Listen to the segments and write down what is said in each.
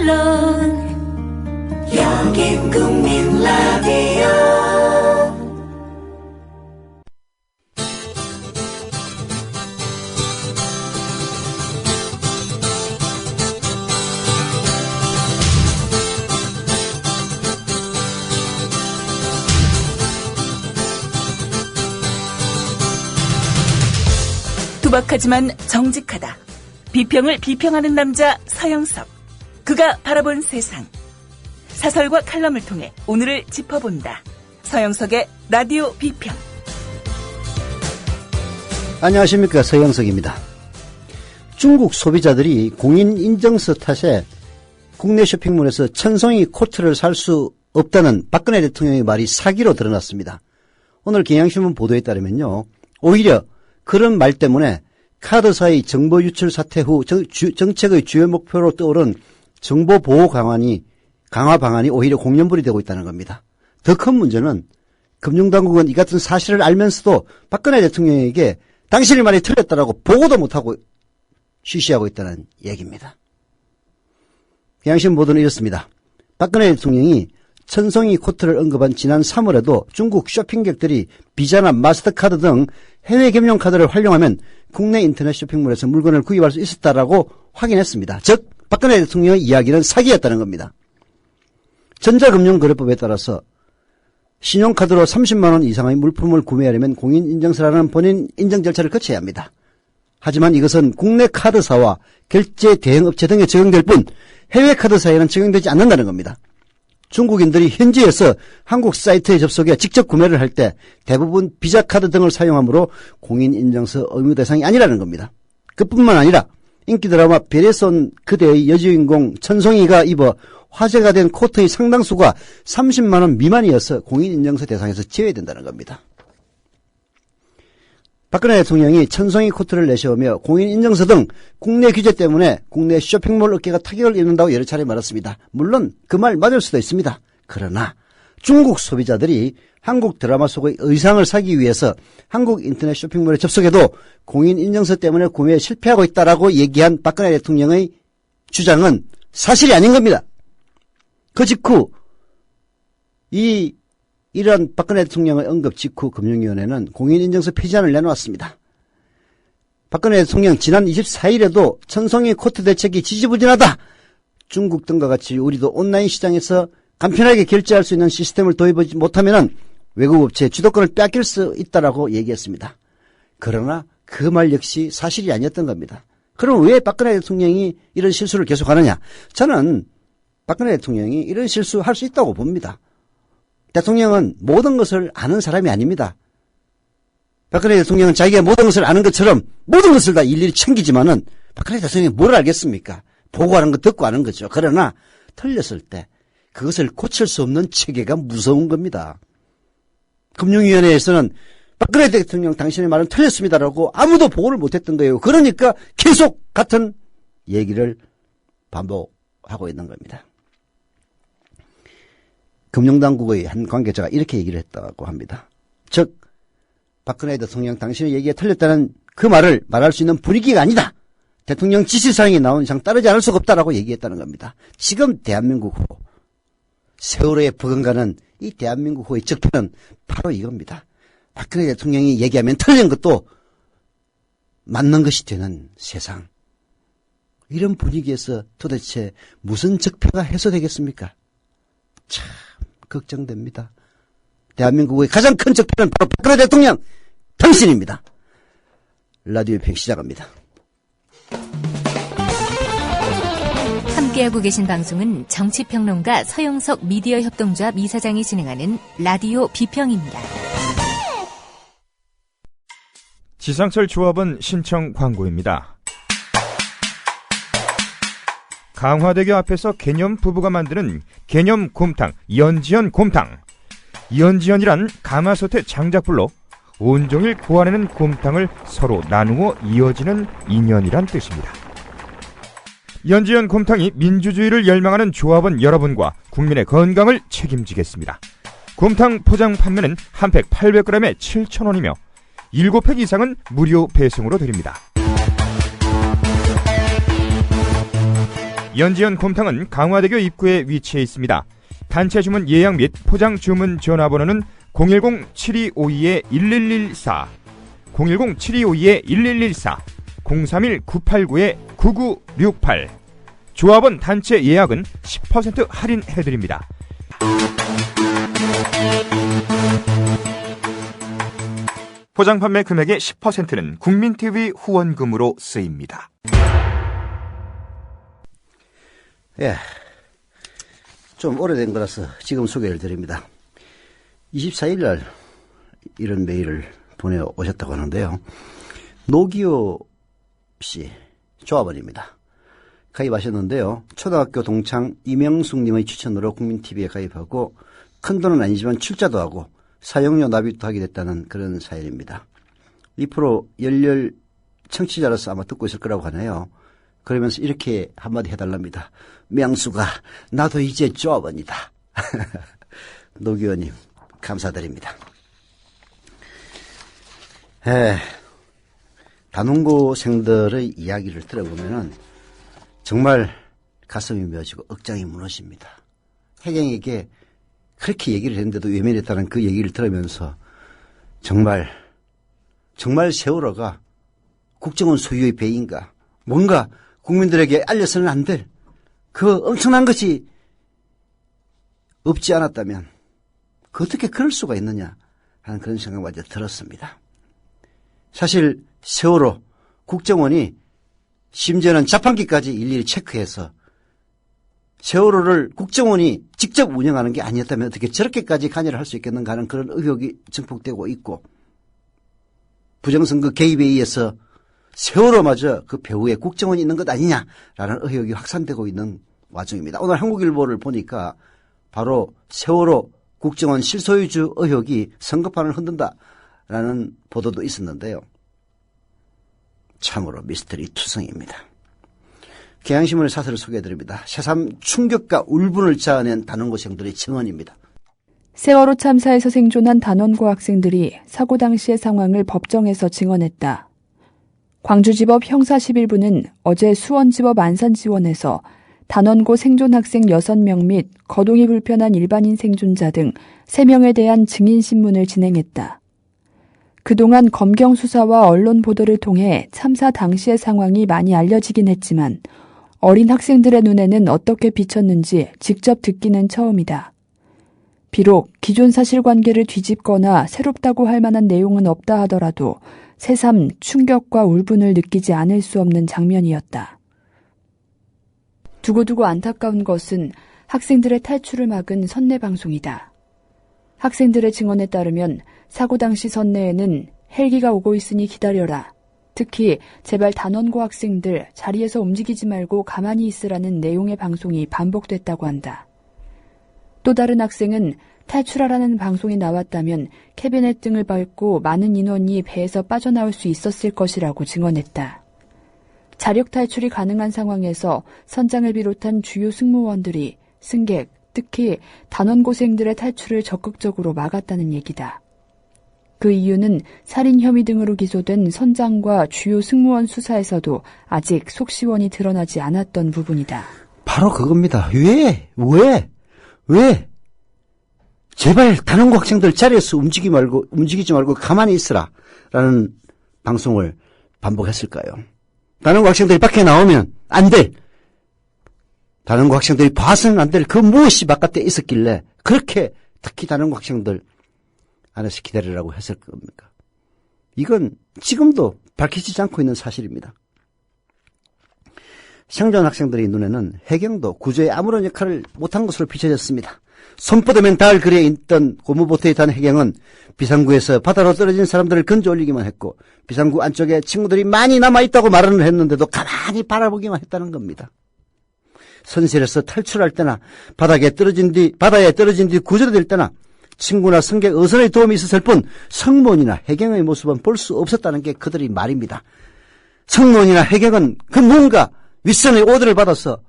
물론 여긴 국민 라디오. 투박하지만 정직하다. 비평을 비평하는 남자 서영석. 그가 바라본 세상. 사설과 칼럼을 통해 오늘을 짚어본다. 서영석의 라디오 비평. 안녕하십니까, 서영석입니다. 중국 소비자들이 공인인증서 탓에 국내 쇼핑몰에서 천송이 코트를 살 수 없다는 박근혜 대통령의 말이 사기로 드러났습니다. 오늘 경향신문 보도에 따르면요, 오히려 그런 말 때문에 카드사의 정보 유출 사태 후 정책의 주요 목표로 떠오른 정보 보호 강화 방안이 오히려 공연불이 되고 있다는 겁니다. 더 큰 문제는 금융당국은 이 같은 사실을 알면서도 박근혜 대통령에게 당신의 말이 틀렸다라고 보고도 못하고 쉬쉬하고 있다는 얘기입니다. 경향신문 보도는 이렇습니다. 박근혜 대통령이 천송이 코트를 언급한 지난 3월에도 중국 쇼핑객들이 비자나 마스터카드 등 해외 금융카드를 활용하면 국내 인터넷 쇼핑몰에서 물건을 구입할 수 있었다라고 확인했습니다. 즉 박근혜 대통령의 이야기는 사기였다는 겁니다. 전자금융거래법에 따라서 신용카드로 30만 원 이상의 물품을 구매하려면 공인인증서라는 본인 인증 절차를 거쳐야 합니다. 하지만 이것은 국내 카드사와 결제 대행업체 등에 적용될 뿐 해외 카드사에는 적용되지 않는다는 겁니다. 중국인들이 현지에서 한국 사이트에 접속해 직접 구매를 할 때 대부분 비자카드 등을 사용하므로 공인인증서 의무 대상이 아니라는 겁니다. 그뿐만 아니라 인기 드라마 별에 쏜 그대의 여주인공 천송이가 입어 화제가 된 코트의 상당수가 30만 원 미만이어서 공인인증서 대상에서 제외된다는 겁니다. 박근혜 대통령이 천송이 코트를 내세우며 공인인증서 등 국내 규제 때문에 국내 쇼핑몰 업계가 타격을 입는다고 여러 차례 말했습니다. 물론 그 말 맞을 수도 있습니다. 그러나 중국 소비자들이 한국 드라마 속의 의상을 사기 위해서 한국 인터넷 쇼핑몰에 접속해도 공인인증서 때문에 구매에 실패하고 있다라고 얘기한 박근혜 대통령의 주장은 사실이 아닌 겁니다. 그 직후 이러한 박근혜 대통령의 언급 직후 금융위원회는 공인인증서 폐지안을 내놓았습니다. 박근혜 대통령 지난 24일에도 천송이 코트 대책이 지지부진하다. 중국 등과 같이 우리도 온라인 시장에서 간편하게 결제할 수 있는 시스템을 도입하지 못하면 외국 업체의 주도권을 빼앗길 수 있다라고 얘기했습니다. 그러나 그 말 역시 사실이 아니었던 겁니다. 그럼 왜 박근혜 대통령이 이런 실수를 계속하느냐? 저는 박근혜 대통령이 이런 실수할 수 있다고 봅니다. 대통령은 모든 것을 아는 사람이 아닙니다. 박근혜 대통령은 자기가 모든 것을 아는 것처럼 모든 것을 다 일일이 챙기지만은 박근혜 대통령이 뭘 알겠습니까? 보고하는 거 듣고 아는 거죠. 그러나 틀렸을 때 그것을 고칠 수 없는 체계가 무서운 겁니다. 금융위원회에서는 박근혜 대통령 당신의 말은 틀렸습니다라고 아무도 보고를 못했던 거예요. 그러니까 계속 같은 얘기를 반복하고 있는 겁니다. 금융당국의 한 관계자가 이렇게 얘기를 했다고 합니다. 즉 박근혜 대통령 당신의 얘기가 틀렸다는 그 말을 말할 수 있는 분위기가 아니다. 대통령 지시사항이 나온 이상 따르지 않을 수가 없다라고 얘기했다는 겁니다. 지금 대한민국 호, 세월호에 버금가는 이 대한민국 호의 적폐는 바로 이겁니다. 박근혜 대통령이 얘기하면 틀린 것도 맞는 것이 되는 세상. 이런 분위기에서 도대체 무슨 적폐가 해소되겠습니까? 참 걱정됩니다. 대한민국의 가장 큰 적폐는 바로 박근혜 대통령 당신입니다. 라디오 팩 시작합니다. 함께하고 계신 방송은 정치평론가 서영석 미디어 협동조합 이사장이 진행하는 라디오 비평입니다. 지상철 조합원 신청 광고입니다. 강화대교 앞에서 개념 부부가 만드는 개념 곰탕 연지연 곰탕. 연지연이란 가마솥의 장작불로 온종일 구워내는 곰탕을 서로 나누어 이어지는 인연이란 뜻입니다. 연지연 곰탕이 민주주의를 열망하는 조합원 여러분과 국민의 건강을 책임지겠습니다. 곰탕 포장 판매는 한 팩 800g에 7,000원이며 7팩 이상은 무료 배송으로 드립니다. 연지연 곰탕은 강화대교 입구에 위치해 있습니다. 단체 주문 예약 및 포장 주문 전화번호는 010-7252-1114, 010-7252-1114, 031-989-9968. 조합원 단체 예약은 10% 할인해드립니다. 포장 판매 금액의 10%는 국민TV 후원금으로 쓰입니다. 예, 좀 오래된 거라서 지금 소개를 드립니다. 24일 날 이런 메일을 보내오셨다고 하는데요. 노기호 씨, 조합원입니다. 가입하셨는데요. 초등학교 동창 이명숙님의 추천으로 국민TV에 가입하고 큰돈은 아니지만 출자도 하고 사용료 납입도 하게 됐다는 그런 사연입니다. 이 프로 열렬 청취자로서 아마 듣고 있을 거라고 하네요. 그러면서 이렇게 한마디 해달랍니다. 명수가 나도 이제 조합원이다. 노기호님 감사드립니다. 단원고생들의 이야기를 들어보면은 정말 가슴이 메어지고 억장이 무너집니다. 혜경에게 그렇게 얘기를 했는데도 외면했다는 그 얘기를 들으면서 정말 세월호가 국정원 소유의 배인가, 뭔가 국민들에게 알려서는 안 될 그 엄청난 것이 없지 않았다면 어떻게 그럴 수가 있느냐 하는 그런 생각마저 들었습니다. 사실 세월호 국정원이 심지어는 자판기까지 일일이 체크해서 세월호를 국정원이 직접 운영하는 게 아니었다면 어떻게 저렇게까지 관여를 할 수 있겠는가 하는 그런 의혹이 증폭되고 있고, 부정선거 개입에 의해서 세월호마저 그 배후에 국정원이 있는 것 아니냐라는 의혹이 확산되고 있는 와중입니다. 오늘 한국일보를 보니까 바로 세월호 국정원 실소유주 의혹이 선거판을 흔든다라는 보도도 있었는데요. 참으로 미스터리 투성입니다. 경향신문의 사설을 소개해드립니다. 새삼 충격과 울분을 자아낸 단원고생들의 증언입니다. 세월호 참사에서 생존한 단원고 학생들이 사고 당시의 상황을 법정에서 증언했다. 광주지법 형사11부는 어제 수원지법 안산지원에서 단원고 생존 학생 6명 및 거동이 불편한 일반인 생존자 등 3명에 대한 증인신문을 진행했다. 그동안 검경 수사와 언론 보도를 통해 참사 당시의 상황이 많이 알려지긴 했지만 어린 학생들의 눈에는 어떻게 비쳤는지 직접 듣기는 처음이다. 비록 기존 사실관계를 뒤집거나 새롭다고 할 만한 내용은 없다 하더라도 새삼 충격과 울분을 느끼지 않을 수 없는 장면이었다. 두고두고 안타까운 것은 학생들의 탈출을 막은 선내방송이다. 학생들의 증언에 따르면 사고 당시 선내에는 헬기가 오고 있으니 기다려라. 특히 제발 단원고 학생들 자리에서 움직이지 말고 가만히 있으라는 내용의 방송이 반복됐다고 한다. 또 다른 학생은 탈출하라는 방송이 나왔다면 캐비넷 등을 밟고 많은 인원이 배에서 빠져나올 수 있었을 것이라고 증언했다. 자력 탈출이 가능한 상황에서 선장을 비롯한 주요 승무원들이 승객, 특히 단원고생들의 탈출을 적극적으로 막았다는 얘기다. 그 이유는 살인 혐의 등으로 기소된 선장과 주요 승무원 수사에서도 아직 속시원이 드러나지 않았던 부분이다. 바로 그겁니다. 왜? 제발 단원고 학생들 자리에서 움직이지 말고 가만히 있으라 라는 방송을 반복했을까요? 단원고 학생들이 밖에 나오면 안 될, 단원고 학생들이 봐서는 안 될 그 무엇이 바깥에 있었길래 그렇게 특히 단원고 학생들 안에서 기다리라고 했을 겁니까? 이건 지금도 밝혀지지 않고 있는 사실입니다. 생존 학생들의 눈에는 해경도 구조에 아무런 역할을 못한 것으로 비춰졌습니다. 손뻗으면 닿을 거리에 있던 고무보트에 탄 해경은 비상구에서 바다로 떨어진 사람들을 건져 올리기만 했고 비상구 안쪽에 친구들이 많이 남아있다고 말은 했는데도 가만히 바라보기만 했다는 겁니다. 선실에서 탈출할 때나 바다에 떨어진 뒤 구조될 때나 친구나 승객 어선의 도움이 있었을 뿐 성모원이나 해경의 모습은 볼 수 없었다는 게 그들의 말입니다. 성모원이나 해경은 그 뭔가 윗선의 오더를 받아서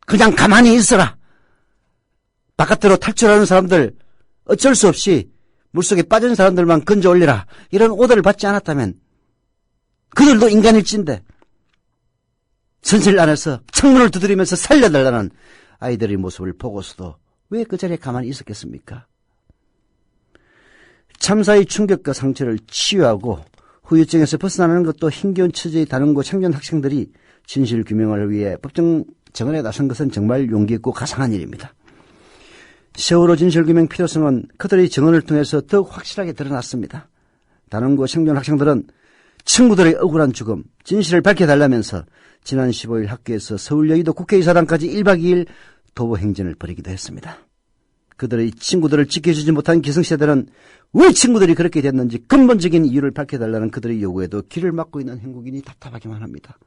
그냥 가만히 있어라, 바깥으로 탈출하는 사람들 어쩔 수 없이 물속에 빠진 사람들만 건져 올리라, 이런 오더를 받지 않았다면 그들도 인간일진데 선실 안에서 창문을 두드리면서 살려달라는 아이들의 모습을 보고서도 왜 그 자리에 가만히 있었겠습니까? 참사의 충격과 상처를 치유하고 후유증에서 벗어나는 것도 힘겨운 처지의 다른고 청년 학생들이 진실 규명을 위해 법정 정언에 나선 것은 정말 용기 있고 가상한 일입니다. 세월호 진실 규명 필요성은 그들의 정언을 통해서 더욱 확실하게 드러났습니다. 다른고 청년 학생들은 친구들의 억울한 죽음, 진실을 밝혀달라면서 지난 15일 학교에서 서울 여의도 국회의사당까지 1박 2일 도보 행진을 벌이기도 했습니다. 그들의 친구들을 지켜주지 못한 기성세대는 왜 친구들이 그렇게 됐는지 근본적인 이유를 밝혀달라는 그들의 요구에도 귀를 막고 있는 한국인이 답답하기만 합니다.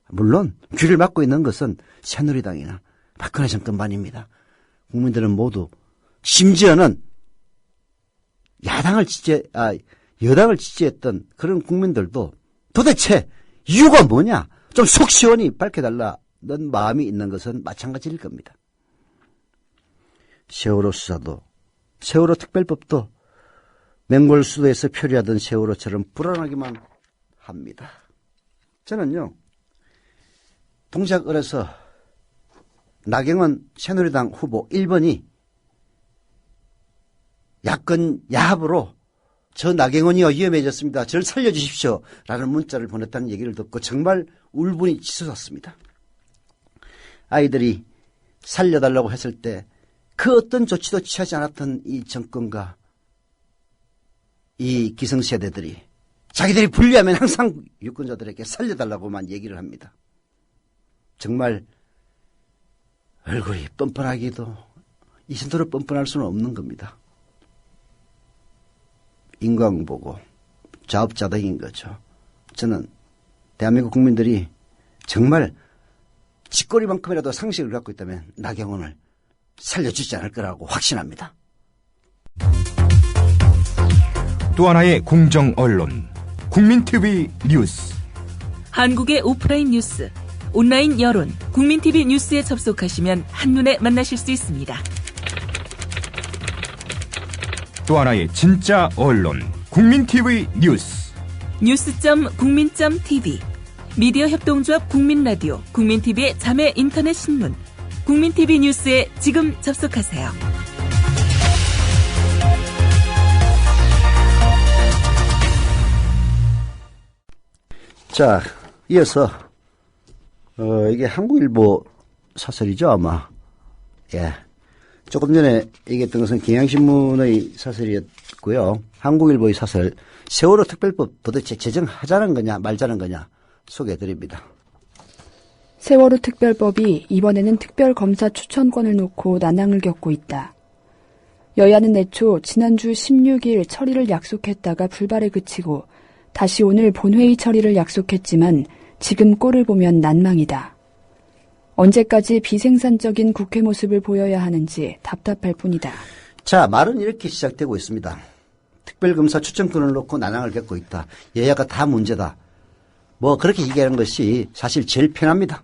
물론 귀를 막고 있는 것은 새누리당이나 박근혜 정권만입니다. 국민들은 모두, 심지어는 여당을 지지했던 그런 국민들도 도대체 이유가 뭐냐, 좀 속 시원히 밝혀달라는 마음이 있는 것은 마찬가지일 겁니다. 세월호 수사도, 세월호 특별법도 맹골 수도에서 표류하던 세월호처럼 불안하기만 합니다. 저는요, 동작을에서 나경원 새누리당 후보 1번이 야권 야합으로 저 나경원이요 위험해졌습니다. 저를 살려주십시오. 라는 문자를 보냈다는 얘기를 듣고 정말 울분이 치솟았습니다. 아이들이 살려달라고 했을 때 그 어떤 조치도 취하지 않았던 이 정권과 이 기성세대들이 자기들이 불리하면 항상 유권자들에게 살려달라고만 얘기를 합니다. 정말 얼굴이 뻔뻔하기도 이 정도로 뻔뻔할 수는 없는 겁니다. 인과응보고 자업자득인 거죠. 저는 대한민국 국민들이 정말 쥐꼬리만큼이라도 상식을 갖고 있다면 나경원을 살려주지 않을 거라고 확신합니다. 또 하나의 공정 언론, 국민TV 뉴스. 한국의 오프라인 뉴스, 온라인 여론, 국민TV 뉴스에 접속하시면 한눈에 만나실 수 있습니다. 또 하나의 진짜 언론, 국민TV 뉴스. 뉴스.국민.tv, 미디어 협동조합 국민라디오, 국민TV의 자매 인터넷 신문, 국민TV 뉴스에 지금 접속하세요. 자, 이어서 이게 한국일보 사설이죠, 아마. 예. 조금 전에 얘기했던 것은 경향신문의 사설이었고요. 한국일보의 사설, 세월호 특별법 도대체 제정하자는 거냐 말자는 거냐 소개해드립니다. 세월호 특별법이 이번에는 특별검사 추천권을 놓고 난항을 겪고 있다. 여야는 애초 지난주 16일 처리를 약속했다가 불발에 그치고 다시 오늘 본회의 처리를 약속했지만 지금 꼴을 보면 난망이다. 언제까지 비생산적인 국회 모습을 보여야 하는지 답답할 뿐이다. 자, 말은 이렇게 시작되고 있습니다. 특별검사 추천권을 놓고 난항을 겪고 있다. 여야가 다 문제다. 뭐 그렇게 얘기하는 것이 사실 제일 편합니다.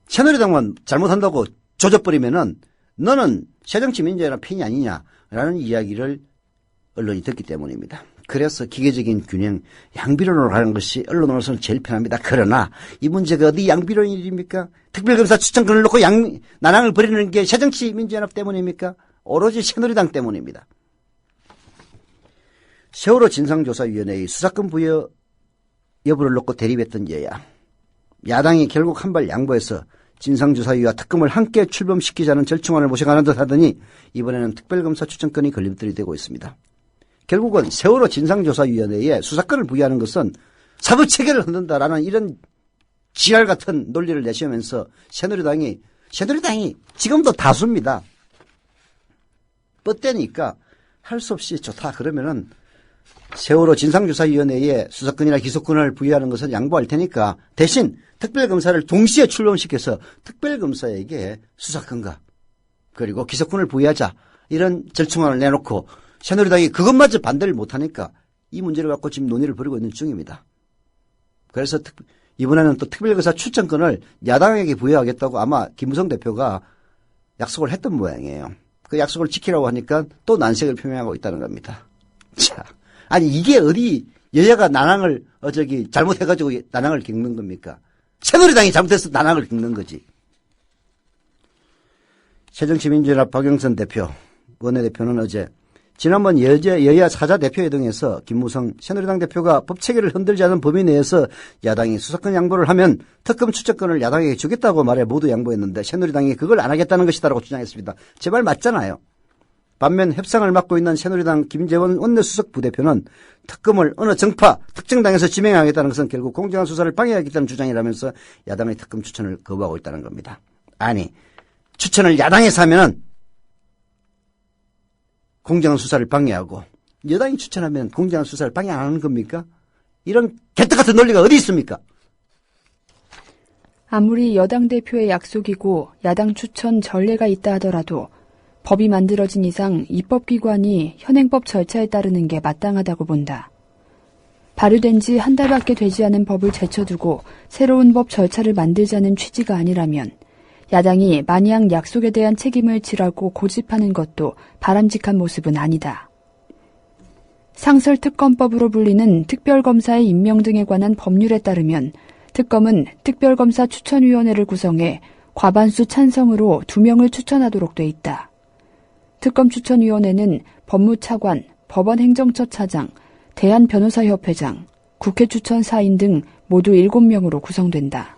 새누리당만 잘못한다고 조져버리면은 너는 새정치민주연합 편이 아니냐라는 이야기를 언론이 듣기 때문입니다. 그래서 기계적인 균형, 양비론으로 가는 것이 언론으로서는 제일 편합니다. 그러나 이 문제가 어디 양비론 일입니까? 특별검사 추천권을 놓고 난항을 벌이는 게 새정치민주연합 때문입니까? 오로지 새누리당 때문입니다. 세월호 진상조사위원회의 수사권 부여 여부를 놓고 대립했던 여야. 야당이 결국 한 발 양보해서 진상조사위와 특검을 함께 출범시키자는 절충안을 모셔가는 듯 하더니 이번에는 특별검사 추천권이 걸림돌이 되고 있습니다. 결국은 세월호 진상조사위원회에 수사권을 부여하는 것은 사법체계를 흔든다라는 이런 지랄 같은 논리를 내세우면서 새누리당이 지금도 다수입니다. 뻗대니까 할 수 없이 좋다 그러면은 세월호 진상조사위원회에 수사권이나 기소권을 부여하는 것은 양보할 테니까 대신 특별검사를 동시에 출범시켜서 특별검사에게 수사권과 그리고 기소권을 부여하자 이런 절충안을 내놓고 새누리당이 그것마저 반대를 못하니까 이 문제를 갖고 지금 논의를 벌이고 있는 중입니다. 그래서 이번에는 또 특별검사 추천권을 야당에게 부여하겠다고 아마 김무성 대표가 약속을 했던 모양이에요. 그 약속을 지키라고 하니까 또 난색을 표명하고 있다는 겁니다. 자, 아니 이게 어디 여야가 난항을 잘못해가지고 난항을 겪는 겁니까? 새누리당이 잘못해서 난항을 겪는 거지. 새정치민주연합 박영선 대표, 원내대표는 어제 지난번 여야 사자 대표회동에서 김무성 새누리당 대표가 법체계를 흔들지 않은 범위 내에서 야당이 수사권 양보를 하면 특검 추천권을 야당에게 주겠다고 말해 모두 양보했는데 새누리당이 그걸 안 하겠다는 것이다라고 주장했습니다. 제 말 맞잖아요. 반면 협상을 맡고 있는 새누리당 김재원 원내수석 부대표는 특검을 어느 정파, 특정당에서 지명하겠다는 것은 결국 공정한 수사를 방해하겠다는 주장이라면서 야당의 특검 추천을 거부하고 있다는 겁니다. 아니, 추천을 야당에서 하면은 공정한 수사를 방해하고 여당이 추천하면 공정한 수사를 방해 안 하는 겁니까? 이런 개떡 같은 논리가 어디 있습니까? 아무리 여당 대표의 약속이고 야당 추천 전례가 있다 하더라도 법이 만들어진 이상 입법기관이 현행법 절차에 따르는 게 마땅하다고 본다. 발효된 지 한 달밖에 되지 않은 법을 제쳐두고 새로운 법 절차를 만들자는 취지가 아니라면 야당이 마냥 약속에 대한 책임을 지라고 고집하는 것도 바람직한 모습은 아니다. 상설특검법으로 불리는 특별검사의 임명 등에 관한 법률에 따르면 특검은 특별검사 추천위원회를 구성해 과반수 찬성으로 2명을 추천하도록 돼 있다. 특검 추천위원회는 법무차관, 법원행정처 차장, 대한변호사협회장, 국회 추천 4인 등 모두 7명으로 구성된다.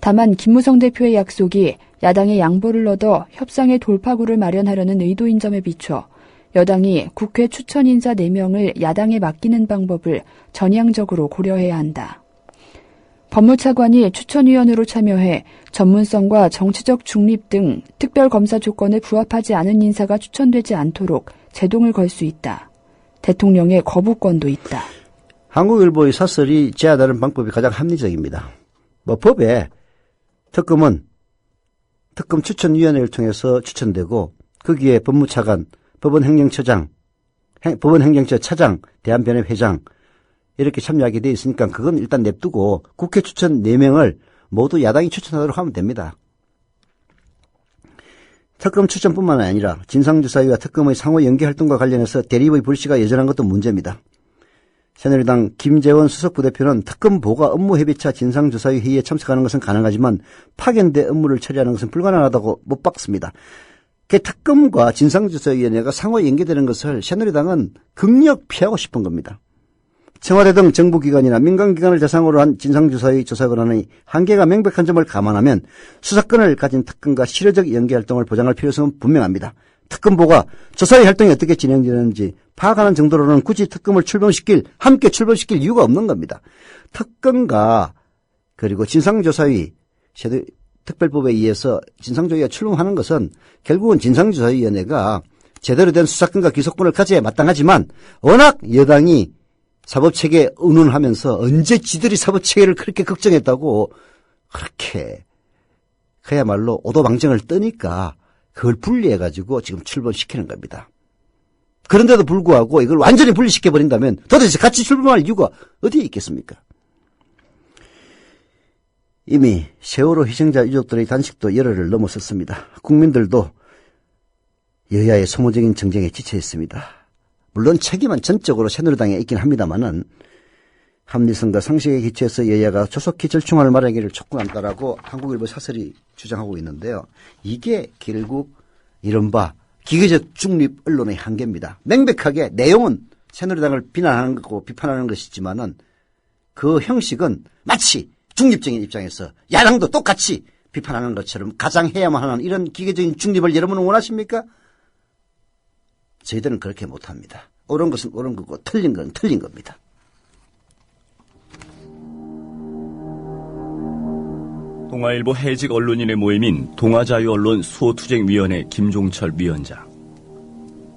다만 김무성 대표의 약속이 야당의 양보를 얻어 협상의 돌파구를 마련하려는 의도인 점에 비춰 여당이 국회 추천인사 4명을 야당에 맡기는 방법을 전향적으로 고려해야 한다. 법무차관이 추천위원으로 참여해 전문성과 정치적 중립 등 특별검사 조건에 부합하지 않은 인사가 추천되지 않도록 제동을 걸 수 있다. 대통령의 거부권도 있다. 한국일보의 사설이 제안하는 방법이 가장 합리적입니다. 법에 특검은 특검 추천위원회를 통해서 추천되고 거기에 법무차관, 법원행정처장, 법원행정처 차장, 대한변협회장 이렇게 참여하게 돼 있으니까 그건 일단 냅두고 국회 추천 4명을 모두 야당이 추천하도록 하면 됩니다. 특검 추천뿐만 아니라 진상조사위와 특검의 상호 연계활동과 관련해서 대립의 불씨가 여전한 것도 문제입니다. 새누리당 김재원 수석부대표는 특검보가 업무협의차 진상조사위 회의에 참석하는 것은 가능하지만 파견돼 업무를 처리하는 것은 불가능하다고 못 박습니다. 특검과 진상조사위원회가 상호 연계되는 것을 새누리당은 극력 피하고 싶은 겁니다. 청와대 등 정부기관이나 민간기관을 대상으로 한 진상조사위 조사권한의 한계가 명백한 점을 감안하면 수사권을 가진 특검과 실효적 연계활동을 보장할 필요성은 분명합니다. 특검보가 조사의 활동이 어떻게 진행되는지 파악하는 정도로는 굳이 특검을 함께 출범시킬 이유가 없는 겁니다. 특검과 그리고 진상조사위, 특별법에 의해서 진상조사위가 출범하는 것은 결국은 진상조사위원회가 제대로 된 수사권과 기소권을 가져야 마땅하지만 워낙 여당이 사법체계에 의논하면서 언제 지들이 사법체계를 그렇게 걱정했다고 그렇게 그야말로 오도방정을 떠니까 그걸 분리해가지고 지금 출범시키는 겁니다. 그런데도 불구하고 이걸 완전히 분리시켜버린다면 도대체 같이 출범할 이유가 어디에 있겠습니까? 이미 세월호 희생자 유족들의 단식도 열흘을 넘어섰습니다. 국민들도 여야의 소모적인 정쟁에 지쳐 있습니다. 물론 책임은 전적으로 새누리당에 있긴 합니다만은 합리성과 상식에 기초해서 여야가 조속히 절충안을 마련하기를 촉구한다라고 한국일보 사설이 주장하고 있는데요. 이게 결국 이른바 기계적 중립 언론의 한계입니다. 명백하게 내용은 새누리당을 비난하는 거고 비판하는 것이지만은 그 형식은 마치 중립적인 입장에서 야당도 똑같이 비판하는 것처럼 가장해야만 하는 이런 기계적인 중립을 여러분은 원하십니까? 저희들은 그렇게 못합니다. 옳은 것은 옳은 거고 틀린 건 틀린 겁니다. 동아일보 해직 언론인의 모임인 동아자유언론 수호투쟁위원회 김종철 위원장.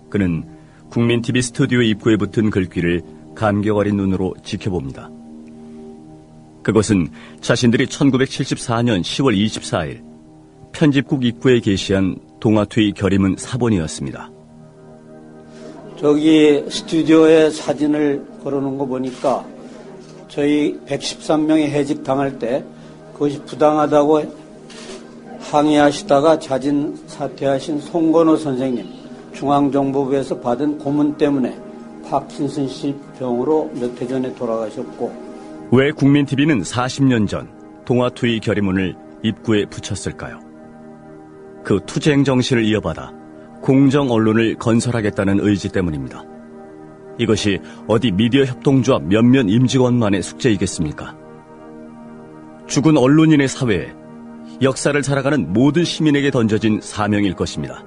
그는 국민TV 스튜디오 입구에 붙은 글귀를 감격 어린 눈으로 지켜봅니다. 그것은 자신들이 1974년 10월 24일 편집국 입구에 게시한 동아투의 결의문 사본이었습니다. 저기 스튜디오에 사진을 걸어놓은 거 보니까 저희 113명이 해직 당할 때 그것이 부당하다고 항의하시다가 자진 사퇴하신 송건호 선생님, 중앙정보부에서 받은 고문 때문에 파킨슨 씨 병으로 몇 해 전에 돌아가셨고, 왜 국민TV는 40년 전 동아투의 결의문을 입구에 붙였을까요? 그 투쟁 정신을 이어받아 공정 언론을 건설하겠다는 의지 때문입니다. 이것이 어디 미디어 협동조합 몇몇 임직원만의 숙제이겠습니까? 죽은 언론인의 사회에 역사를 살아가는 모든 시민에게 던져진 사명일 것입니다.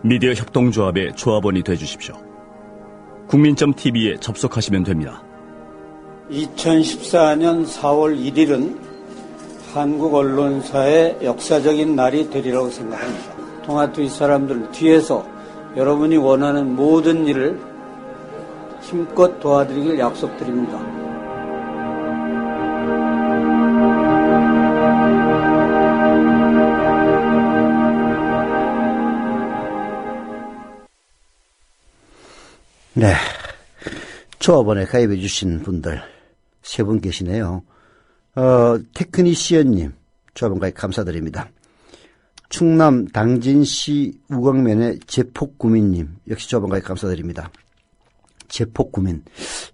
미디어 협동조합의 조합원이 되주십시오. 국민점TV에 접속하시면 됩니다. 2014년 4월 1일은 한국 언론사의 역사적인 날이 되리라고 생각합니다. 동아투의 사람들 뒤에서 여러분이 원하는 모든 일을 힘껏 도와드리길 약속드립니다. 네. 조합원에 가입해 주신 분들 3분 계시네요. 테크니시언님, 조합원 가입 감사드립니다. 충남 당진시 우광면의 제폭구민님, 역시 조합원 가입 감사드립니다. 제폭구민.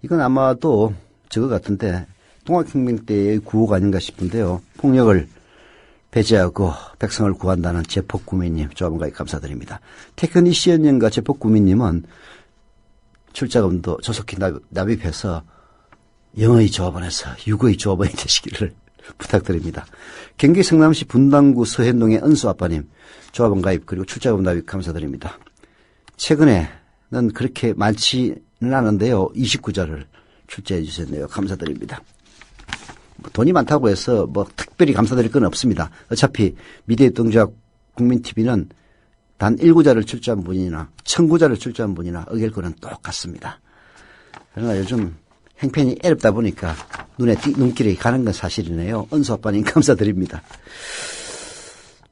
이건 아마도 저거 같은데, 동학혁명 때의 구호가 아닌가 싶은데요. 폭력을 배제하고 백성을 구한다는 제폭구민님, 조합원 가입 감사드립니다. 테크니시언님과 제폭구민님은 출자금도 조속히 납입해서 영의 조합원에서 육의 조합원이 되시기를 부탁드립니다. 경기 성남시 분당구 서현동의 은수 아빠님, 조합원 가입 그리고 출자금 납입 감사드립니다. 최근에는 그렇게 많지는 않은데요. 29자를 출자해 주셨네요. 감사드립니다. 돈이 많다고 해서 특별히 감사드릴 건 없습니다. 어차피 미디어협동조합 국민TV는 단 1구자를 출자한 분이나 1000구자를 출자한 분이나 의결권은 똑같습니다. 그러나 요즘 행편이 애롭다 보니까 눈길이 가는 건 사실이네요. 은수 아빠님 감사드립니다.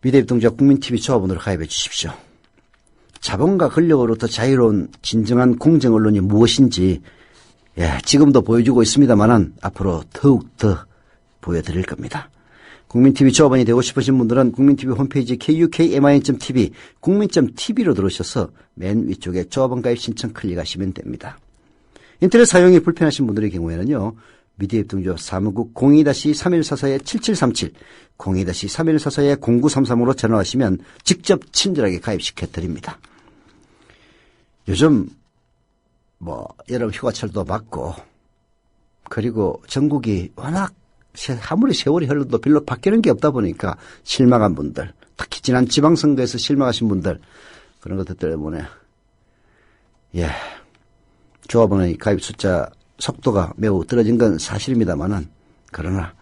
미디어협동조합 국민TV 조합원으로 가입해 주십시오. 자본과 권력으로부터 자유로운 진정한 공정 언론이 무엇인지 지금도 보여주고 있습니다만은 앞으로 더욱 더 보여드릴 겁니다. 국민TV 조합원이 되고 싶으신 분들은 국민TV 홈페이지 kukmin.tv 국민.tv로 들어오셔서 맨 위쪽에 조합원 가입 신청 클릭하시면 됩니다. 인터넷 사용이 불편하신 분들의 경우에는요. 미디어협동조합 사무국 02-3144-7737 02-3144-0933으로 전화하시면 직접 친절하게 가입시켜드립니다. 요즘 여름 휴가철도 맞고 그리고 전국이 워낙 아무리 세월이 흘러도 별로 바뀌는 게 없다 보니까 실망한 분들, 특히 지난 지방선거에서 실망하신 분들, 그런 것들 때문에 조합원의 가입 숫자 속도가 매우 떨어진 건 사실입니다만은 그러나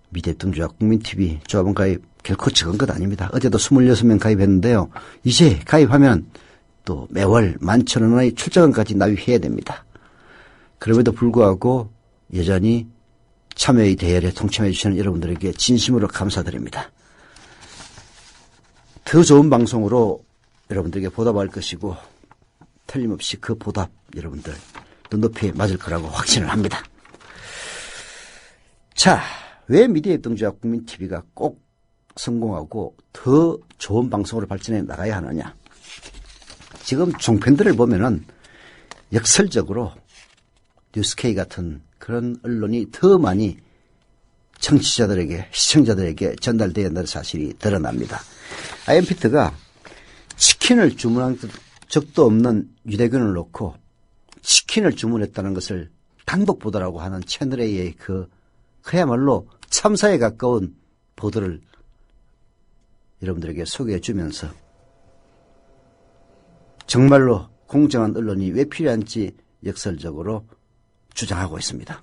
미디어협동조합 국민TV 조합원 가입 결코 적은 것 아닙니다. 어제도 26명 가입했는데요. 이제 가입하면 또 매월 11,000원의 출자금까지 납입해야 됩니다. 그럼에도 불구하고 여전히 참여의 대열에 동참해 주시는 여러분들에게 진심으로 감사드립니다. 더 좋은 방송으로 여러분들에게 보답할 것이고 틀림없이 그 보답 여러분들 눈높이에 맞을 거라고 확신을 합니다. 자, 왜 미디어협동조합 국민TV가 꼭 성공하고 더 좋은 방송으로 발전해 나가야 하느냐. 지금 종편들을 보면은 역설적으로 뉴스K 같은 그런 언론이 더 많이 청취자들에게, 시청자들에게 전달되어야 한다는 사실이 드러납니다. 아이엠피트가 치킨을 주문한 적도 없는 유대균을 놓고 치킨을 주문했다는 것을 단독 보도라고 하는 채널A의 그야말로 참사에 가까운 보도를 여러분들에게 소개해 주면서 정말로 공정한 언론이 왜 필요한지 역설적으로 주장하고 있습니다.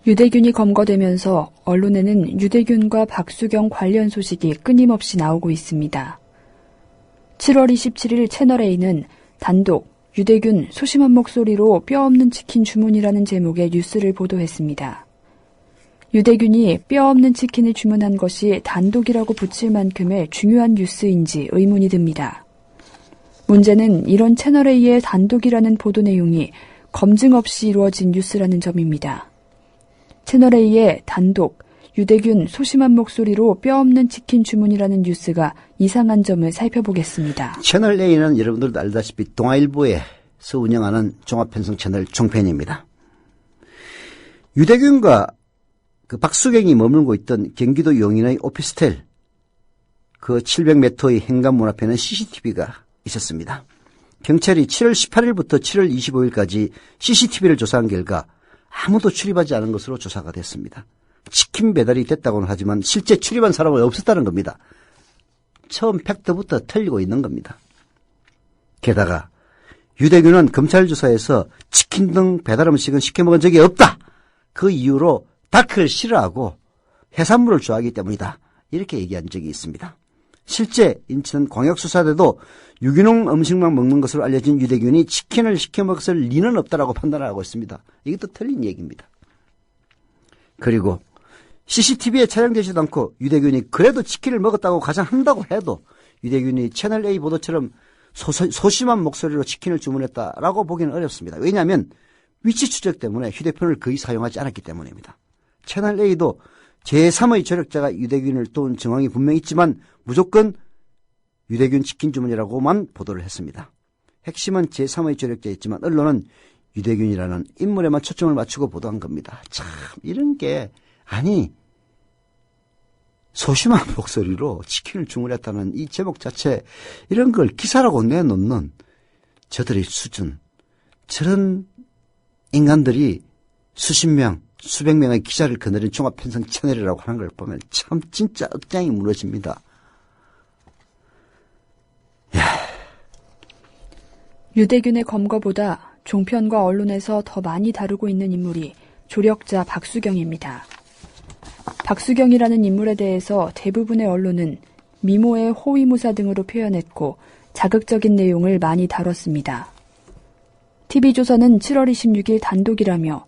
유대균이 검거되면서 언론에는 유대균과 박수경 관련 소식이 끊임없이 나오고 있습니다. 7월 27일 채널A는 단독 유대균 소심한 목소리로 뼈없는 치킨 주문이라는 제목의 뉴스를 보도했습니다. 유대균이 뼈없는 치킨을 주문한 것이 단독이라고 붙일 만큼의 중요한 뉴스인지 의문이 듭니다. 문제는 이런 채널A의 단독이라는 보도 내용이 검증 없이 이루어진 뉴스라는 점입니다. 채널A의 단독, 유대균 소심한 목소리로 뼈없는 치킨 주문이라는 뉴스가 이상한 점을 살펴보겠습니다. 채널A는 여러분들도 알다시피 동아일보에서 운영하는 종합편성 채널 종편입니다. 유대균과 그 박수경이 머물고 있던 경기도 용인의 오피스텔 그 700m의 현관문 앞에는 CCTV가 있었습니다. 경찰이 7월 18일부터 7월 25일까지 CCTV를 조사한 결과 아무도 출입하지 않은 것으로 조사가 됐습니다. 치킨 배달이 됐다고는 하지만 실제 출입한 사람은 없었다는 겁니다. 처음 팩트부터 틀리고 있는 겁니다. 게다가 유대균은 검찰 조사에서 치킨 등 배달 음식은 시켜 먹은 적이 없다. 그 이유로 다크를 싫어하고 해산물을 좋아하기 때문이다. 이렇게 얘기한 적이 있습니다. 실제 인천 광역수사대도 유기농 음식만 먹는 것으로 알려진 유대균이 치킨을 시켜 먹을 리는 없다라고 판단하고 있습니다. 이것도 틀린 얘기입니다. 그리고 CCTV에 촬영되지도 않고 유대균이 그래도 치킨을 먹었다고 가정한다고 해도 유대균이 채널A 보도처럼 소심한 목소리로 치킨을 주문했다라고 보기는 어렵습니다. 왜냐하면 위치 추적 때문에 휴대폰을 거의 사용하지 않았기 때문입니다. 채널A도 제3의 조력자가 유대균을 도운 정황이 분명히 있지만 무조건 유대균 치킨 주문이라고만 보도를 했습니다. 핵심은 제3의 조력자였지만 언론은 유대균이라는 인물에만 초점을 맞추고 보도한 겁니다. 참 이런 게 아니 소심한 목소리로 치킨을 주문했다는 이 제목 자체 이런 걸 기사라고 내놓는 저들의 수준 저런 인간들이 수십 명 수백 명의 기자를 거느린 종합편성 채널이라고 하는 걸 보면 참 진짜 억장이 무너집니다. 유대균의 검거보다 종편과 언론에서 더 많이 다루고 있는 인물이 조력자 박수경입니다. 박수경이라는 인물에 대해서 대부분의 언론은 미모의 호위무사 등으로 표현했고 자극적인 내용을 많이 다뤘습니다. TV조선은 7월 26일 단독이라며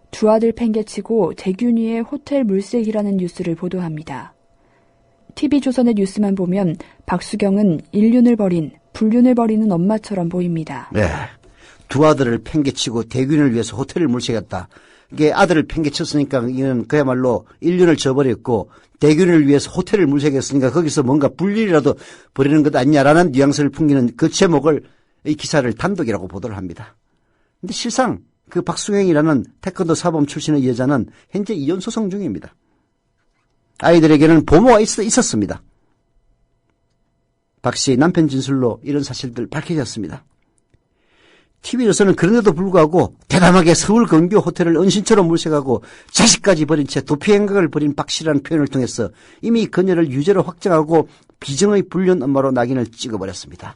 두 아들 팽개치고 대균이의 호텔 물색이라는 뉴스를 보도합니다. TV조선의 뉴스만 보면 박수경은 불륜을 벌이는 엄마처럼 보입니다. 네, 두 아들을 팽개치고 대균을 위해서 호텔을 물색했다. 이게 아들을 팽개쳤으니까 이는 그야말로 인륜을 저버렸고 대균을 위해서 호텔을 물색했으니까 거기서 뭔가 불륜이라도 벌이는 것 아니냐라는 뉘앙스를 풍기는 그 제목을 이 기사를 단독이라고 보도를 합니다. 근데 실상 그 박수경이라는 태권도 사범 출신의 여자는 현재 이혼 소송 중입니다. 아이들에게는 보모가 있었습니다. 박 씨의 남편 진술로 이런 사실들 밝혀졌습니다. TV조선은 그런데도 불구하고 대담하게 서울 근교 호텔을 은신처럼 물색하고 자식까지 버린 채 도피 행각을 벌인 박 씨라는 표현을 통해서 이미 그녀를 유죄로 확정하고 비정의 불륜 엄마로 낙인을 찍어버렸습니다.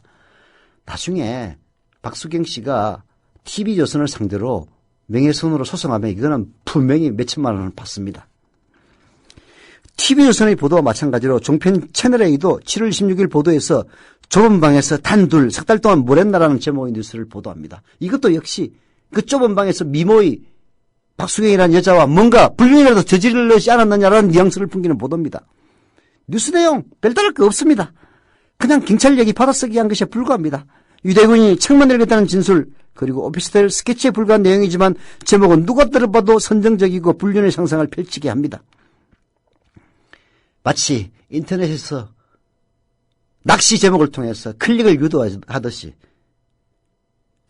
나중에 박수경 씨가 TV조선을 상대로 명예훼손으로 소송하면 이거는 분명히 몇천만 원을 받습니다. TV조선의 보도와 마찬가지로 종편 채널A도 7월 26일 보도에서 좁은 방에서 단둘 석 달 동안 뭘 했나라는 제목의 뉴스를 보도합니다. 이것도 역시 그 좁은 방에서 미모의 박수경이라는 여자와 뭔가 불륜이라도 저지르지 않았느냐라는 뉘앙스를 풍기는 보도입니다. 뉴스 내용 별다를 거 없습니다. 그냥 경찰력이 받아쓰기 한 것에 불과합니다. 유대균이 책만 내리겠다는 진술 그리고 오피스텔 스케치에 불과한 내용이지만 제목은 누가 들어봐도 선정적이고 불륜의 상상을 펼치게 합니다. 마치 인터넷에서 낚시 제목을 통해서 클릭을 유도하듯이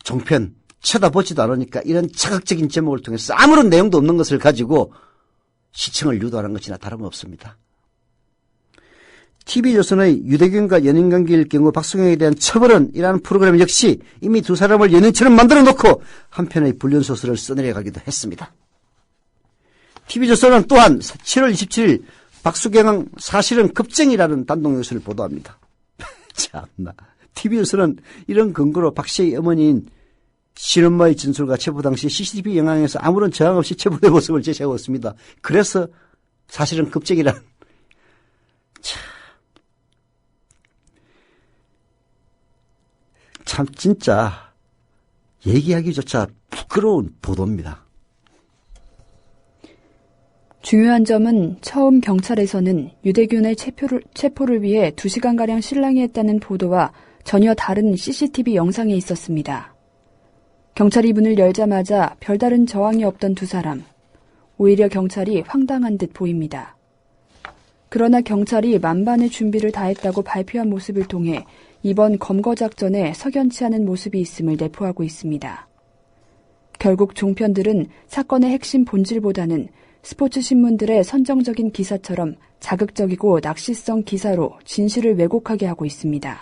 종편 쳐다보지도 않으니까 이런 자극적인 제목을 통해서 아무런 내용도 없는 것을 가지고 시청을 유도하는 것이나 다름없습니다. TV조선의 유대균과 연인관계일 경우 박수경에 대한 처벌은 이라는 프로그램 역시 이미 두 사람을 연인처럼 만들어 놓고 한편의 불륜소설을 써내려가기도 했습니다. TV조선은 또한 7월 27일 박수경 사실은 급증이라는 단독 뉴스를 보도합니다. 참나. TV조선은 이런 근거로 박 씨의 어머니인 신엄마의 진술과 체포 당시 CCTV 영향에서 아무런 저항 없이 체포된 모습을 제시하고 있습니다. 그래서 사실은 급증이라는. 참 진짜 얘기하기조차 부끄러운 보도입니다. 중요한 점은 처음 경찰에서는 유대균의 체포를 위해 2시간가량 실랑이 했다는 보도와 전혀 다른 CCTV 영상이 있었습니다. 경찰이 문을 열자마자 별다른 저항이 없던 두 사람. 오히려 경찰이 황당한 듯 보입니다. 그러나 경찰이 만반의 준비를 다했다고 발표한 모습을 통해 이번 검거 작전에 석연치 않은 모습이 있음을 내포하고 있습니다. 결국 종편들은 사건의 핵심 본질보다는 스포츠 신문들의 선정적인 기사처럼 자극적이고 낚시성 기사로 진실을 왜곡하게 하고 있습니다.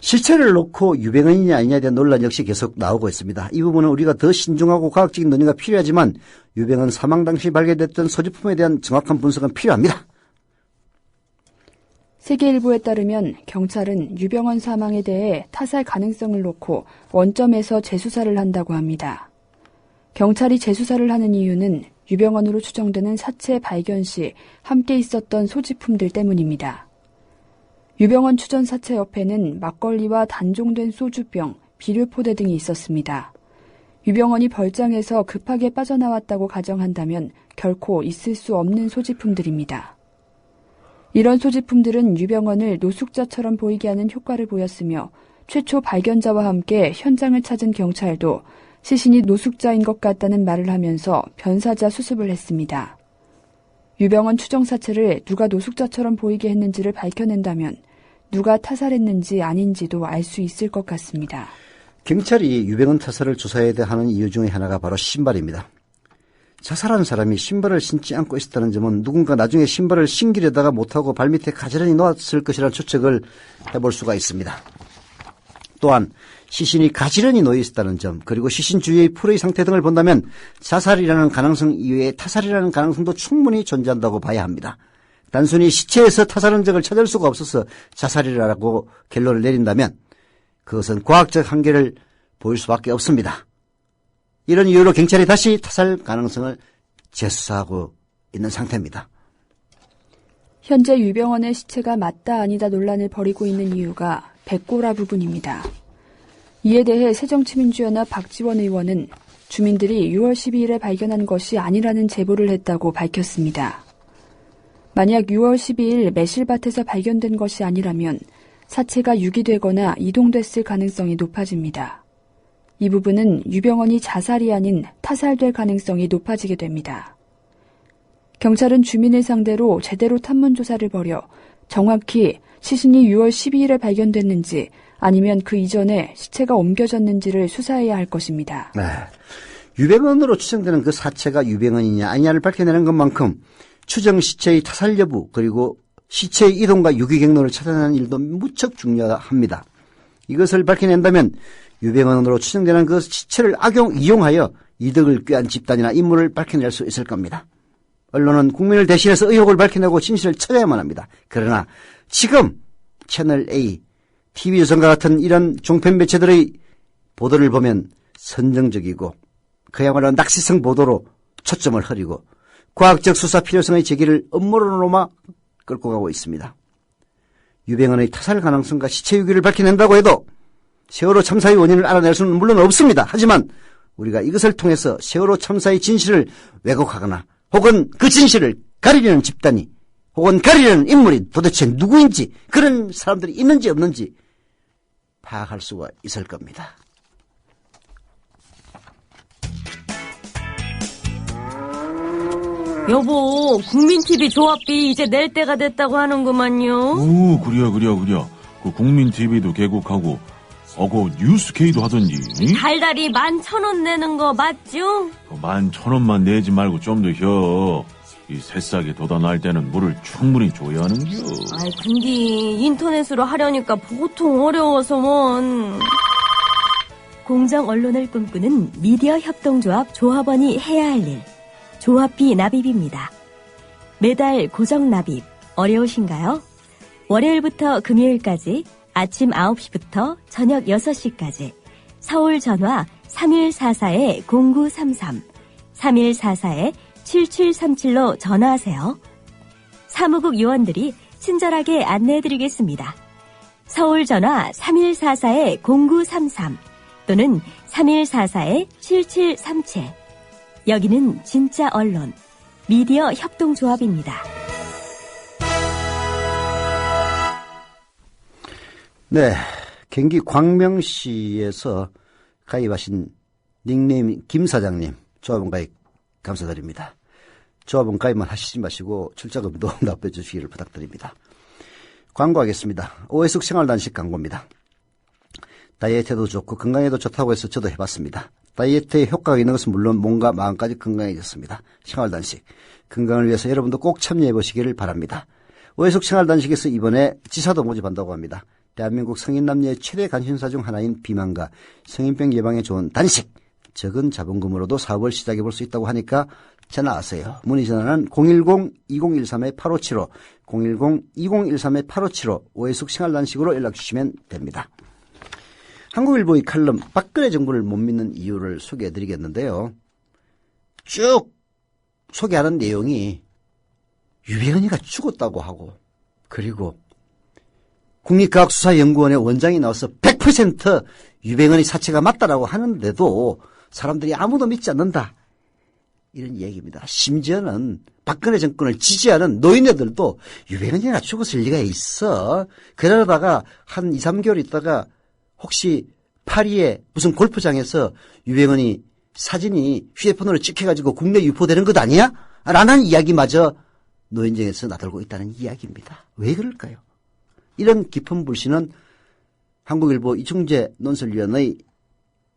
시체를 놓고 유병헌이냐 아니냐에 대한 논란 역시 계속 나오고 있습니다. 이 부분은 우리가 더 신중하고 과학적인 논의가 필요하지만 유병헌 사망 당시 발견됐던 소지품에 대한 정확한 분석은 필요합니다. 세계일보에 따르면 경찰은 유병헌 사망에 대해 타살 가능성을 놓고 원점에서 재수사를 한다고 합니다. 경찰이 재수사를 하는 이유는 유병헌으로 추정되는 사체 발견 시 함께 있었던 소지품들 때문입니다. 유병헌 추전 사체 옆에는 막걸리와 단종된 소주병, 비료포대 등이 있었습니다. 유병헌이 벌장에서 급하게 빠져나왔다고 가정한다면 결코 있을 수 없는 소지품들입니다. 이런 소지품들은 유병헌을 노숙자처럼 보이게 하는 효과를 보였으며 최초 발견자와 함께 현장을 찾은 경찰도 시신이 노숙자인 것 같다는 말을 하면서 변사자 수습을 했습니다. 유병헌 추정 사체를 누가 노숙자처럼 보이게 했는지를 밝혀낸다면 누가 타살했는지 아닌지도 알 수 있을 것 같습니다. 경찰이 유병헌 타살을 조사해야 하는 이유 중에 하나가 바로 신발입니다. 자살한 사람이 신발을 신지 않고 있었다는 점은 누군가 나중에 신발을 신기려다가 못하고 발밑에 가지런히 놓았을 것이라는 추측을 해볼 수가 있습니다. 또한 시신이 가지런히 놓여 있었다는 점, 그리고 시신 주위의 풀의 상태 등을 본다면 자살이라는 가능성 이외에 타살이라는 가능성도 충분히 존재한다고 봐야 합니다. 단순히 시체에서 타살 흔적을 찾을 수가 없어서 자살이라고 결론을 내린다면 그것은 과학적 한계를 보일 수밖에 없습니다. 이런 이유로 경찰이 다시 타살 가능성을 재수사하고 있는 상태입니다. 현재 유병헌의 시체가 맞다 아니다 논란을 벌이고 있는 이유가 백고라 부분입니다. 이에 대해 새정치민주연합 박지원 의원은 주민들이 6월 12일에 발견한 것이 아니라는 제보를 했다고 밝혔습니다. 만약 6월 12일 매실밭에서 발견된 것이 아니라면 사체가 유기되거나 이동됐을 가능성이 높아집니다. 이 부분은 유병헌이 자살이 아닌 타살될 가능성이 높아지게 됩니다. 경찰은 주민을 상대로 제대로 탐문조사를 벌여 정확히 시신이 6월 12일에 발견됐는지 아니면 그 이전에 시체가 옮겨졌는지를 수사해야 할 것입니다. 네. 유병헌으로 추정되는 그 사체가 유병헌이냐 아니냐를 밝혀내는 것만큼 추정 시체의 타살 여부 그리고 시체의 이동과 유기 경로를 찾아내는 일도 무척 중요합니다. 이것을 밝혀낸다면 유병헌으로 추정되는 그 시체를 이용하여 이득을 꾀한 집단이나 인물을 밝혀낼 수 있을 겁니다. 언론은 국민을 대신해서 의혹을 밝혀내고 진실을 찾아야만 합니다. 그러나 지금 채널A, TV조선과 같은 이런 종편 매체들의 보도를 보면 선정적이고 그야말로 낚시성 보도로 초점을 흐리고 과학적 수사 필요성의 제기를 음모론으로만 끌고 가고 있습니다. 유병헌의 타살 가능성과 시체 유기를 밝혀낸다고 해도 세월호 참사의 원인을 알아낼 수는 물론 없습니다. 하지만 우리가 이것을 통해서 세월호 참사의 진실을 왜곡하거나 혹은 그 진실을 가리려는 집단이 혹은 가리려는 인물이 도대체 누구인지 그런 사람들이 있는지 없는지 파악할 수가 있을 겁니다. 여보, 국민TV 조합비 이제 낼 때가 됐다고 하는구만요. 오, 그려. 그 국민TV도 개국하고, 그 뉴스K도 하던지. 달달이 11,000원 내는 거 맞죠? 11,000원만 내지 말고 좀 더 혀. 이 새싹에 돋아날 때는 물을 충분히 줘야 하는겨. 아이, 근데 인터넷으로 하려니까 보통 어려워서 뭔. 공정 언론을 꿈꾸는 미디어 협동조합 조합원이 해야 할 일. 조합비 납입입니다. 매달 고정 납입 어려우신가요? 월요일부터 금요일까지 아침 9시부터 저녁 6시까지 서울 전화 3144-0933, 3144-7737로 전화하세요. 사무국 요원들이 친절하게 안내해드리겠습니다. 서울 전화 3144-0933 또는 3144-7737. 여기는 진짜 언론, 미디어 협동조합입니다. 네, 경기 광명시에서 가입하신 닉네임 김 사장님, 조합원 가입 감사드립니다. 조합원 가입만 하시지 마시고 출자금도 납부해 주시기를 부탁드립니다. 광고하겠습니다. 오해숙 생활단식 광고입니다. 다이어트에도 좋고 건강에도 좋다고 해서 저도 해봤습니다. 다이어트에 효과가 있는 것은 물론 몸과 마음까지 건강해졌습니다. 생활단식. 건강을 위해서 여러분도 꼭 참여해보시기를 바랍니다. 오해숙 생활단식에서 이번에 지사도 모집한다고 합니다. 대한민국 성인 남녀의 최대 관심사 중 하나인 비만과 성인병 예방에 좋은 단식. 적은 자본금으로도 사업을 시작해볼 수 있다고 하니까 전화하세요. 문의 전화는 010-2013-8575, 010-2013-8575, 오해숙 생활단식으로 연락주시면 됩니다. 한국일보의 칼럼 박근혜 정부를 못 믿는 이유를 소개해드리겠는데요. 쭉 소개하는 내용이 유배은희가 죽었다고 하고, 그리고 국립과학수사연구원의 원장이 나와서 100% 유배은희 사체가 맞다라고 하는데도 사람들이 아무도 믿지 않는다. 이런 얘기입니다. 심지어는 박근혜 정권을 지지하는 노인네들도 유배은희가 죽었을 리가 있어. 그러다가 한 2, 3개월 있다가 혹시 파리의 무슨 골프장에서 유배은희 사진이 휴대폰으로 찍혀가지고 국내 유포되는 것 아니야? 라는 이야기마저 노인정에서 나돌고 있다는 이야기입니다. 왜 그럴까요? 이런 깊은 불신은 한국일보 이충재 논설위원의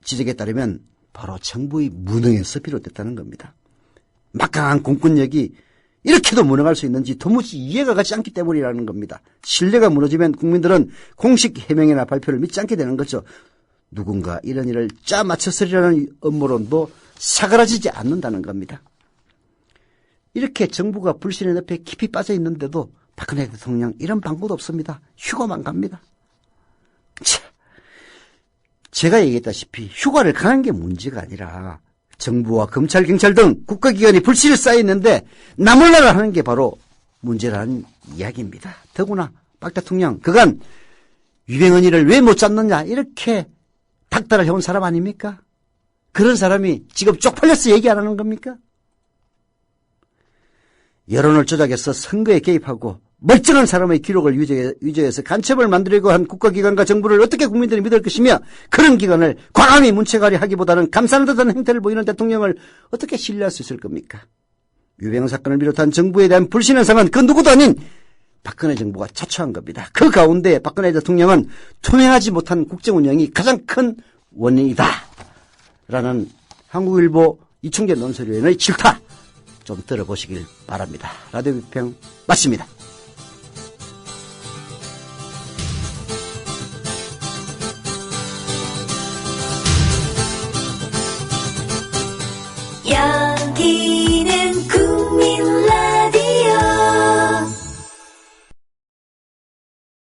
지적에 따르면 바로 정부의 무능에서 비롯됐다는 겁니다. 막강한 공권력이 이렇게도 무능할 수 있는지 도무지 이해가 가지 않기 때문이라는 겁니다. 신뢰가 무너지면 국민들은 공식 해명이나 발표를 믿지 않게 되는 거죠. 누군가 이런 일을 짜맞춰서리라는 음모론도 사그라지지 않는다는 겁니다. 이렇게 정부가 불신의 늪에 깊이 빠져 있는데도 박근혜 대통령 이런 방법도 없습니다. 휴가만 갑니다. 제가 얘기했다시피 휴가를 가는 게 문제가 아니라 정부와 검찰, 경찰 등 국가기관이 불신이 쌓여있는데 나몰라라 하는 게 바로 문제라는 이야기입니다. 더구나 박 대통령 그간 유병언니를 왜 못 잡느냐 이렇게 닥달을 해온 사람 아닙니까? 그런 사람이 지금 쪽팔려서 얘기 안 하는 겁니까? 여론을 조작해서 선거에 개입하고 멀쩡한 사람의 기록을 위조해서 간첩을 만들려고 한 국가기관과 정부를 어떻게 국민들이 믿을 것이며 그런 기관을 과감히 문체가리 하기보다는 감싸는 듯한 행태를 보이는 대통령을 어떻게 신뢰할 수 있을 겁니까? 유병헌 사건을 비롯한 정부에 대한 불신 현상은 그 누구도 아닌 박근혜 정부가 자초한 겁니다. 그 가운데 박근혜 대통령은 투명하지 못한 국정 운영이 가장 큰 원인이다. 라는 한국일보 이충재 논설위원의 질타 좀 들어보시길 바랍니다. 라디오 비평 마칩니다. 야